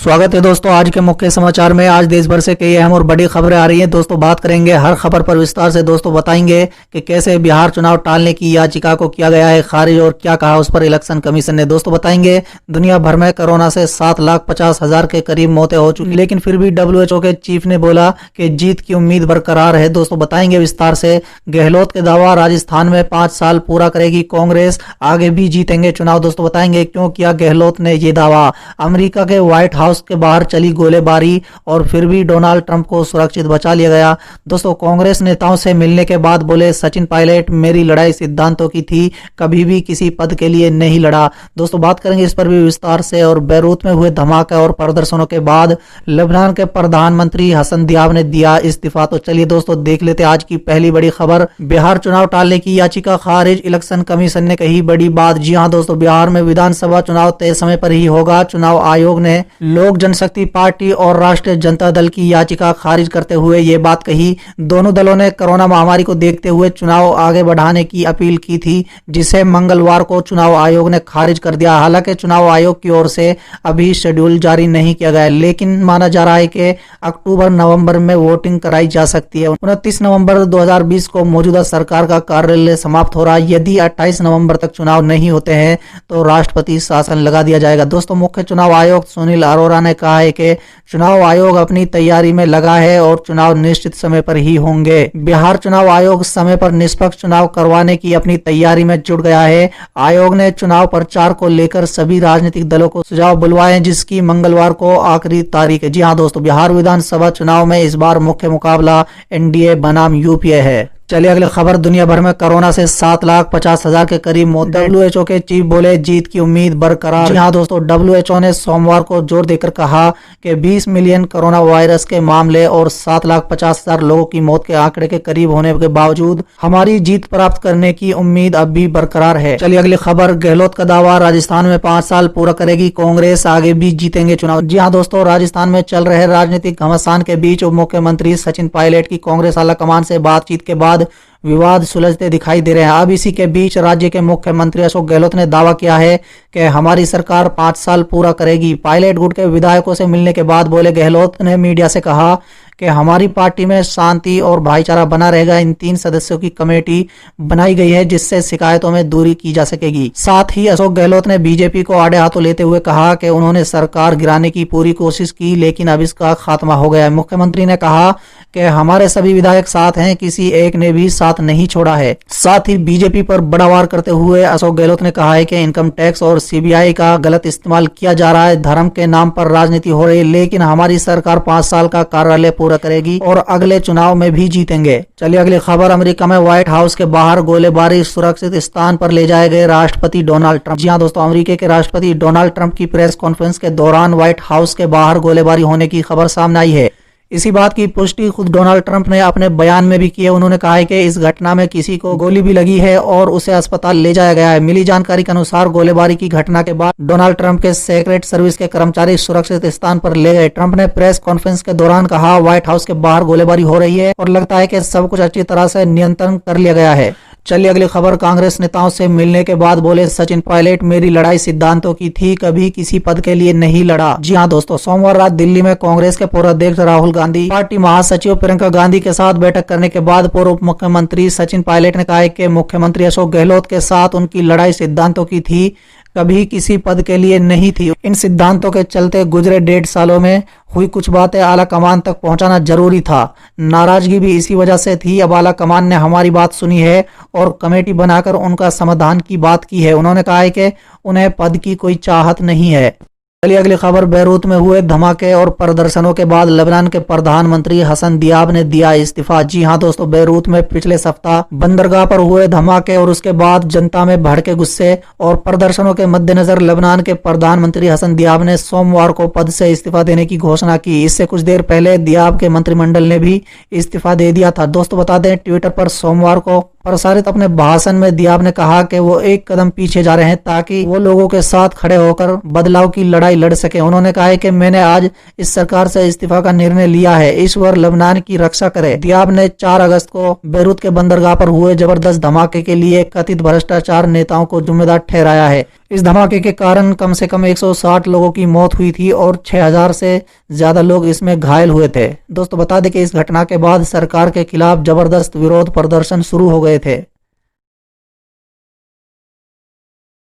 स्वागत है दोस्तों आज के मुख्य समाचार में। आज देश भर से कई अहम और बड़ी खबरें आ रही हैं दोस्तों। बात करेंगे हर खबर पर विस्तार से दोस्तों। बताएंगे कि कैसे बिहार चुनाव टालने की याचिका को किया गया है खारिज और क्या कहा उस पर इलेक्शन कमीशन ने। दोस्तों बताएंगे दुनिया भर में कोरोना से 7,50,000 के करीब मौतें हो चुकी, लेकिन फिर भी WHO के चीफ ने बोला कि जीत की उम्मीद बरकरार है। दोस्तों बताएंगे विस्तार से। गहलोत के दावा, राजस्थान में 5 साल पूरा करेगी कांग्रेस, आगे भी जीतेंगे चुनाव। दोस्तों बताएंगे क्यों किया गहलोत ने ये दावा। अमेरिका के व्हाइट हाउस के बाहर चली गोलीबारी और फिर भी डोनाल्ड ट्रंप को सुरक्षित बचा लिया गया। दोस्तों कांग्रेस नेताओं से मिलने के बाद बोले सचिन पायलट, मेरी लड़ाई सिद्धांतों की थी, कभी भी किसी पद के लिए नहीं लड़ा। दोस्तों बात करेंगे इस पर भी विस्तार से। और बैरूत में हुए धमाके और प्रदर्शनों के बाद लेबनान के प्रधानमंत्री हसन दियाब ने दिया इस्तीफा। तो चलिए दोस्तों देख लेते आज की पहली बड़ी खबर। बिहार चुनाव टालने की याचिका खारिज, इलेक्शन कमीशन ने कही बड़ी बात। जी हां दोस्तों, बिहार में विधानसभा चुनाव तय समय पर ही होगा। चुनाव आयोग ने लोक जनशक्ति पार्टी और राष्ट्रीय जनता दल की याचिका खारिज करते हुए ये बात कही। दोनों दलों ने कोरोना महामारी को देखते हुए चुनाव आगे बढ़ाने की अपील की थी, जिसे मंगलवार को चुनाव आयोग ने खारिज कर दिया। हालांकि चुनाव आयोग की ओर से अभी शेड्यूल जारी नहीं किया गया है, लेकिन माना जा रहा है कि अक्टूबर-नवंबर में वोटिंग कराई जा सकती है। 29 नवंबर 2020 को मौजूदा सरकार का कार्यालय समाप्त हो रहा है। यदि 28 नवंबर तक चुनाव नहीं होते हैं तो राष्ट्रपति शासन लगा दिया जाएगा। दोस्तों मुख्य चुनाव आयुक्त सुनील अरोड़ा ने कहा है कि चुनाव आयोग अपनी तैयारी में लगा है और चुनाव निश्चित समय पर ही होंगे। बिहार चुनाव आयोग समय पर निष्पक्ष चुनाव करवाने की अपनी तैयारी में जुट गया है। आयोग ने चुनाव प्रचार को लेकर सभी राजनीतिक दलों को सुझाव बुलवाए, जिसकी मंगलवार को आखिरी तारीख है। जी हां दोस्तों, बिहार विधानसभा चुनाव में इस बार मुख्य मुकाबला NDA बनाम UPA है। चलिए अगली खबर। दुनिया भर में कोरोना से 7,50,000 के करीब मौत। WHO के चीफ बोले जीत की उम्मीद बरकरार। जी हाँ दोस्तों, WHO ने सोमवार को जोर देकर कहा कि 20 मिलियन कोरोना वायरस के मामले और 7,50,000 लोगों की मौत के आंकड़े के करीब होने के बावजूद हमारी जीत प्राप्त करने की उम्मीद अब भी बरकरार है। चलिए अगली खबर। गहलोत का दावा, राजस्थान में 5 साल पूरा करेगी कांग्रेस, आगे भी जीतेंगे चुनाव। जी हाँ दोस्तों, राजस्थान में चल रहे राजनीतिक घमासान के बीच उप मुख्यमंत्री सचिन पायलट की कांग्रेस आलाकमान से बातचीत के बाद विवाद सुलझते दिखाई दे रहे हैं। अब इसी के बीच राज्य के मुख्यमंत्री अशोक गहलोत ने दावा किया है कि हमारी सरकार 5 साल पूरा करेगी। पायलट गुट के विधायकों से मिलने के बाद बोले गहलोत ने मीडिया से कहा कि हमारी पार्टी में शांति और भाईचारा बना रहेगा। इन 3 सदस्यों की कमेटी बनाई गई है जिससे शिकायतों में दूरी की जा सकेगी। साथ ही अशोक गहलोत ने बीजेपी को आड़े हाथों लेते हुए कहा कि उन्होंने सरकार गिराने की पूरी कोशिश की, लेकिन अब इसका खात्मा हो गया है। मुख्यमंत्री ने कहा कि हमारे सभी विधायक साथ हैं, किसी एक ने भी साथ नहीं छोड़ा है। साथ ही बीजेपी पर बड़ा वार करते हुए अशोक गहलोत ने कहा है कि इनकम टैक्स और CBI का गलत इस्तेमाल किया जा रहा है, धर्म के नाम पर राजनीति हो रही है, लेकिन हमारी सरकार 5 साल का कार्यालय पूरा करेगी और अगले चुनाव में भी जीतेंगे। चलिए अगली खबर। अमेरिका में व्हाइट हाउस के बाहर गोलीबारी, सुरक्षित स्थान पर ले जाए गए राष्ट्रपति डोनाल्ड ट्रंप। जी हाँ दोस्तों, अमेरिका के राष्ट्रपति डोनाल्ड ट्रंप की प्रेस कॉन्फ्रेंस के दौरान व्हाइट हाउस के बाहर गोलीबारी होने की खबर सामने आई है। इसी बात की पुष्टि खुद डोनाल्ड ट्रंप ने अपने बयान में भी की है। उन्होंने कहा है कि इस घटना में किसी को गोली भी लगी है और उसे अस्पताल ले जाया गया है। मिली जानकारी के अनुसार गोलीबारी की घटना के बाद डोनाल्ड ट्रंप के सीक्रेट सर्विस के कर्मचारी सुरक्षित स्थान पर ले गए। ट्रंप ने प्रेस कॉन्फ्रेंस के दौरान कहा, व्हाइट हाउस के बाहर गोलीबारी हो रही है और लगता है कि सब कुछ अच्छी तरह से नियंत्रण कर लिया गया है। चलिए अगली खबर। कांग्रेस नेताओं से मिलने के बाद बोले सचिन पायलट, मेरी लड़ाई सिद्धांतों की थी, कभी किसी पद के लिए नहीं लड़ा। जी हाँ दोस्तों, सोमवार रात दिल्ली में कांग्रेस के पूर्व अध्यक्ष राहुल गांधी, पार्टी महासचिव प्रियंका गांधी के साथ बैठक करने के बाद पूर्व मुख्यमंत्री सचिन पायलट ने कहा कि मुख्यमंत्री अशोक गहलोत के साथ उनकी लड़ाई सिद्धांतों की थी, कभी किसी पद के लिए नहीं थी। इन सिद्धांतों के चलते गुजरे 1.5 सालों में हुई कुछ बातें आला कमान तक पहुंचाना जरूरी था। नाराजगी भी इसी वजह से थी। अब आला कमान ने हमारी बात सुनी है और कमेटी बनाकर उनका समाधान की बात की है। उन्होंने कहा है कि उन्हें पद की कोई चाहत नहीं है। चलिए अगली खबर। बैरूत में हुए धमाके और प्रदर्शनों के बाद लेबनान के प्रधानमंत्री हसन दियाब ने दिया इस्तीफा। जी हां दोस्तों, बैरूत में पिछले सप्ताह बंदरगाह पर हुए धमाके और उसके बाद जनता में भड़के गुस्से और प्रदर्शनों के मद्देनजर लेबनान के प्रधानमंत्री हसन दियाब ने सोमवार को पद से इस्तीफा देने की घोषणा की। इससे कुछ देर पहले दियाब के मंत्रिमंडल ने भी इस्तीफा दे दिया था। दोस्तों बता दें, ट्विटर पर सोमवार को प्रसारित अपने भाषण में दियाब ने कहा कि वो एक कदम पीछे जा रहे हैं ताकि वो लोगों के साथ खड़े होकर बदलाव की लड़ाई लड़ सके। उन्होंने कहा है कि मैंने आज इस सरकार से इस्तीफा का निर्णय लिया है, ईश्वर लेबनान की रक्षा करे। दियाब ने 4 अगस्त को बैरूत के बंदरगाह पर हुए जबरदस्त धमाके के लिए कथित भ्रष्टाचार नेताओं को जिम्मेदार ठहराया है। इस धमाके के कारण कम से कम 160 लोगों की मौत हुई थी और 6000 से ज्यादा लोग इसमें घायल हुए थे। दोस्तों बता दें कि इस घटना के बाद सरकार के खिलाफ जबरदस्त विरोध प्रदर्शन शुरू हो गए थे।